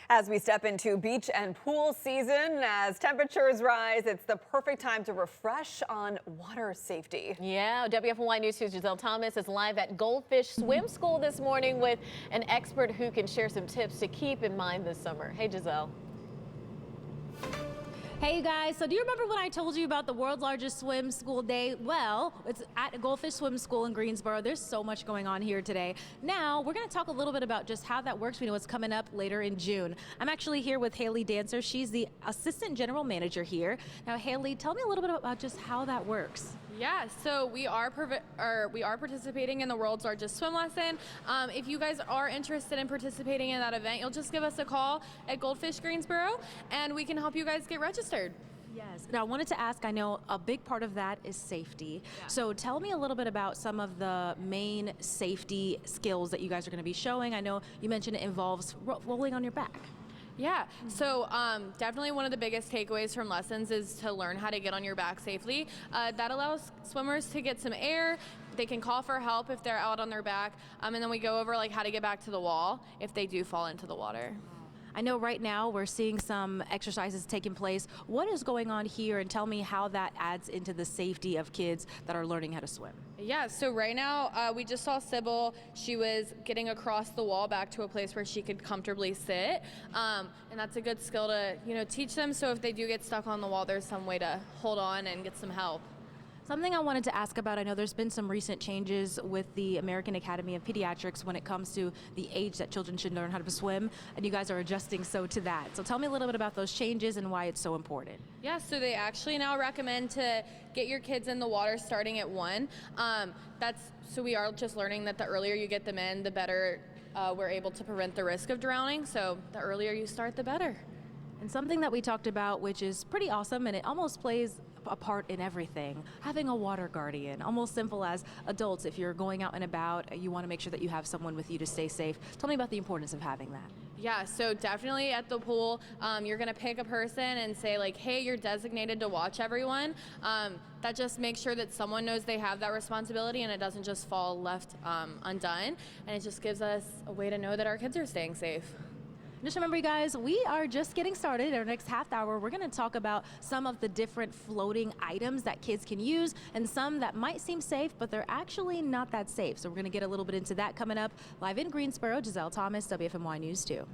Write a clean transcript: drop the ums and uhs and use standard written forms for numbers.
As we step into beach and pool season, as temperatures rise, it's the perfect time to refresh on water safety. Yeah, WFMY News 2's Giselle Thomas is live at Goldfish Swim School this morning with an expert who can share some tips to keep in mind this summer. Hey, Giselle. Hey, you guys. So do you remember when I told you about the world's largest swim school day? Well, it's at Goldfish Swim School in Greensboro. There's so much going on here today. Now, we're going to talk a little bit about just how that works. We know what's coming up later in June. I'm actually here with Haley Dancer. She's the assistant general manager here. Now, Haley, tell me a little bit about just how that works. Yeah, so we are participating in the world's largest swim lesson. If you guys are interested in participating in that event, you'll just give us a call at Goldfish Greensboro, and we can help you guys get registered. Yes. Now, I wanted to ask, I know a big part of that is safety. Yeah. So tell me a little bit about some of the main safety skills that you guys are going to be showing. I know you mentioned it involves rolling on your back. Yeah, so definitely one of the biggest takeaways from lessons is to learn how to get on your back safely. That allows swimmers to get some air. They can call for help if they're out on their back, and then we go over like how to get back to the wall if they do fall into the water. I know right now we're seeing some exercises taking place. What is going on here, and tell me how that adds into the safety of kids that are learning how to swim? Yeah, so right now we just saw Sybil. She was getting across the wall back to a place where she could comfortably sit, and that's a good skill to teach them, so if they do get stuck on the wall, there's some way to hold on and get some help. Something I wanted to ask about, I know there's been some recent changes with the American Academy of Pediatrics when it comes to the age that children should learn how to swim, and you guys are adjusting so to that. So tell me a little bit about those changes and why it's so important. Yeah, so they actually now recommend to get your kids in the water starting at 1. So we are just learning that the earlier you get them in, the better we're able to prevent the risk of drowning. So the earlier you start, the better. And something that we talked about, which is pretty awesome, and it almost plays a part in everything, having a water guardian. Almost simple as adults, if you're going out and about, you want to make sure that you have someone with you to stay safe. Tell me about the importance of having that. Yeah, so definitely at the pool, you're gonna pick a person and say like, hey, you're designated to watch everyone. That just makes sure that someone knows they have that responsibility and it doesn't just fall left undone. And it just gives us a way to know that our kids are staying safe. Just remember, you guys, we are just getting started. In our next half hour, we're going to talk about some of the different floating items that kids can use and some that might seem safe, but they're actually not that safe. So we're going to get a little bit into that coming up. Live in Greensboro, Giselle Thomas, WFMY News 2.